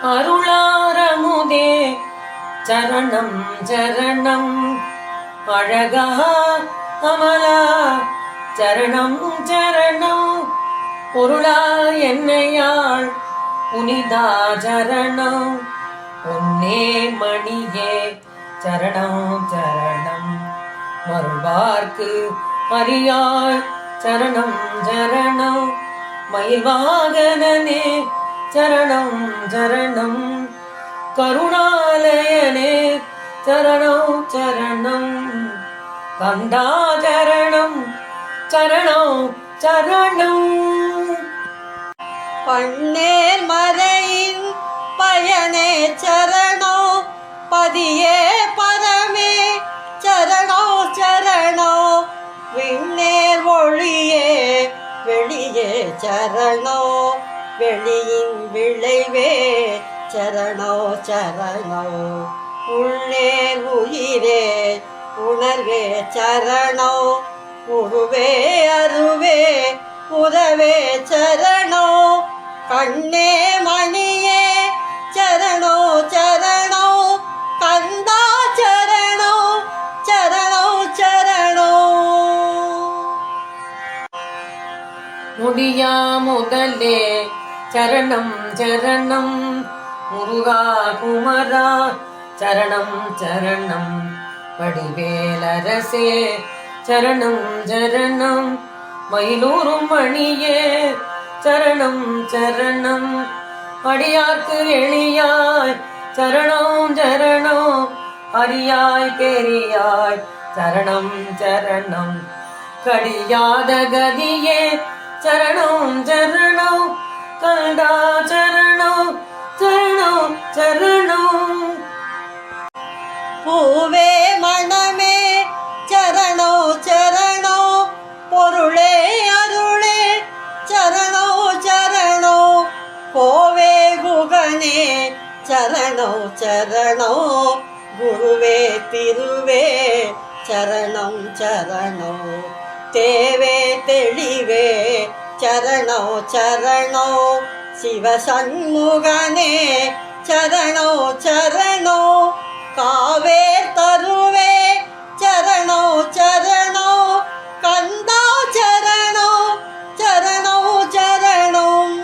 அருளாரமுதே சரணம் சரணம் அழகா அமலா சரணம் சரணம் பொருளா என்னையாள் புனிதா சரணம் பொன்னே மணியே சரணம் சரணம் மருள்வார்க்கு மரியாள் சரணம் சரணம் மயில்வாகனனே சரணம் சரணம் கருணாலயனே சரணம் சரணம் கந்தா சரணம் சரணம் சரணம் பன்னேர் மறையின் பயனே சரணோ பதியே பரமே சரணோ சரணோ விண்ணேர் ஒளியே வெளியே சரணோ வெளியின் விளைவே சரணோ சரணோ உள்ளேர் உயிரே உணர்வே சரணோ உருவே அருவே உதவே சரணோ கண்ணே மணியே சரணோ சரணோ கந்தா சரணோ சரணோ சரணோ முடியா முதலே சரணம் சரணம் முருகா குமரா சரணம் சரணம் வடிவேலரசே சரணம் சரணம் மயிலூரும் மணியே சரணம் சரணம் அடியார்க்கு எளியாய் சரணம் சரணம் அரியாய் பெரியாய் சரணம் சரணம் கடியாத கதியே சரணம் சரணம் கண்டா சரணம் சரணம் சரணம் பூவே மனமே சரணோ சரணோ பொருளே அருளே சரணோ சரணோ கோவே குகனே சரணோ சரணோ குருவே திருவே சரணம் சரணோ தேவே தெளிவே சரணோ சரணோ சிவசண்முகனே சரணோ சரணோ காவே தருவே சரணோ சரணோ கந்தா சரணோ சரணோ சரணம்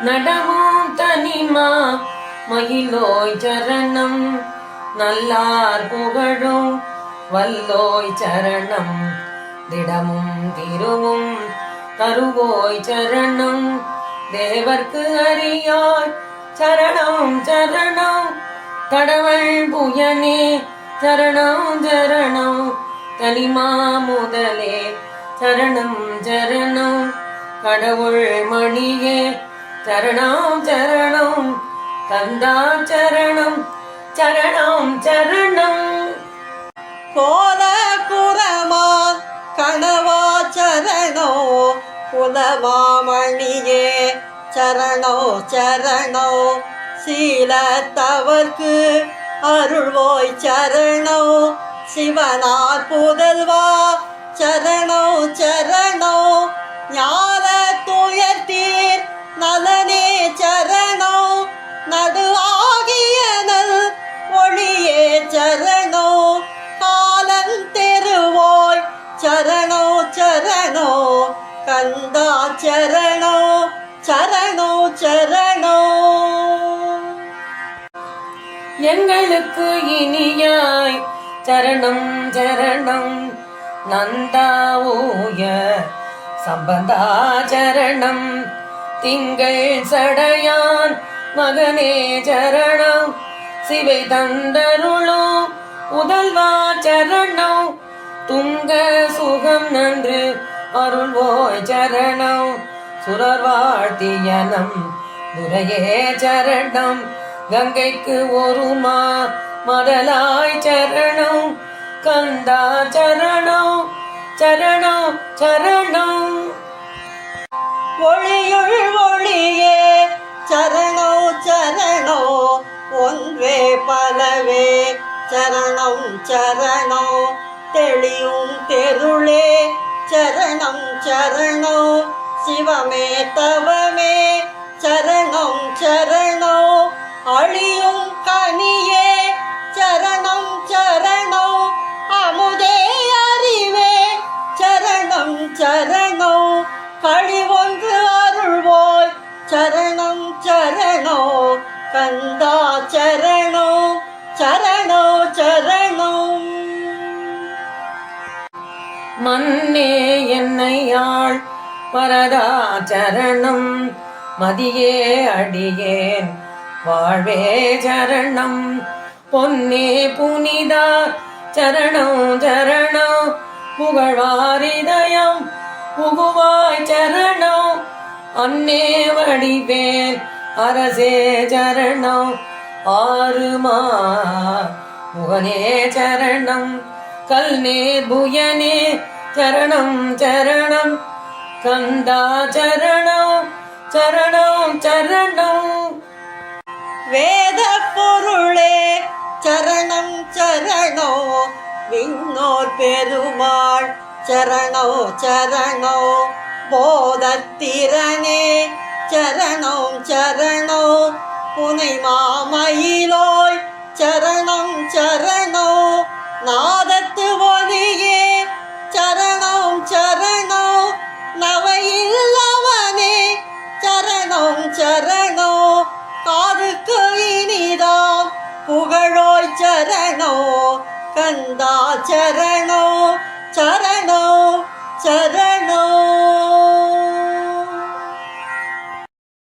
நடவும் தனிமா மயிலோய் சரணம் நல்லார் புகழும் வல்லோய் சரணம் திடமும் திருவும் தருவோய் சரணம் தேவர்க்கு அறியாய் சரணம் சரணம் கடவுள் புயனே சரணம் சரணம் தனிமா முதலே சரணம் சரணம் கடவுள் மணியே சரணம் சரணம் கந்தா சரணம் சரணம் சரணம் கோல குரமான் கணவா சரணோ குலமாமணியே சரணோ சரணோ சீலத்தவர்க்கு அருள்வோய் சரணோ சிவனார் புதல்வா சரணோ சரணோ ஞான துயர்த்தீர் நலனே சரணோ நடுவாகிய நல் ஒளியே சரணோ காலந்தெருவோய் சரணோ சரணோ கந்தா சரணோ சரணோ சரணோ எங்களுக்கு இனியாய் சரணம் சரணம் நந்தாவூய சம்பந்தா சரணம் திங்கள் சடையான் மகனே சரணம் சிவை தந்தருளோ உதல்வா சரணம் துங்க சுகம் நன்று அருள்வோய் சரணம் சுரர் வாழ்த்தியனம் துரையே சரணம் கங்கைக்கு ஒருமா மதலாய் சரணம் கந்தா சரணம் சரணம் சரணம் ஒளியுள் ஒளியே சரணோ சரணோ ஒன்றே பலவே சரணம் சரணோ தெளியும் தெருளே சரணம் சரணோ சிவமே தவமே சரண சரணோ கந்தா சரணோ சரணோ சரணம். மன்னே என்னையாள் வரதா சரணம், மதியே அடியேன் வாழ்வே சரணம். பொன்னே புனிதா சரணம் சரணம், புகழ்வாரிதயம் புகுவாய் சரணம். அன்னே வடிவேல் அரசே சரணம், ஆறுமா முகனே சரணம். கல்நே புயனே சரணம் சரணம், கந்தா சரணம் சரணம் சரணம். வேத பொருளே சரணம் சரணோ, விண்ணோர் பெருமாள் சரணோ சரணோ. போதத்திரனே சரணோ சரணோ, புனை மாமயிலோய் சரணம் சரணோ. நாதத்து ஒலியே சரணம் சரணோ, நவையில்லவனே சரணம் சரணோ. காதுக்கு இனிதாம் புகழோய் சரணோ, கந்தா சரணோ சரணோ சரணோ.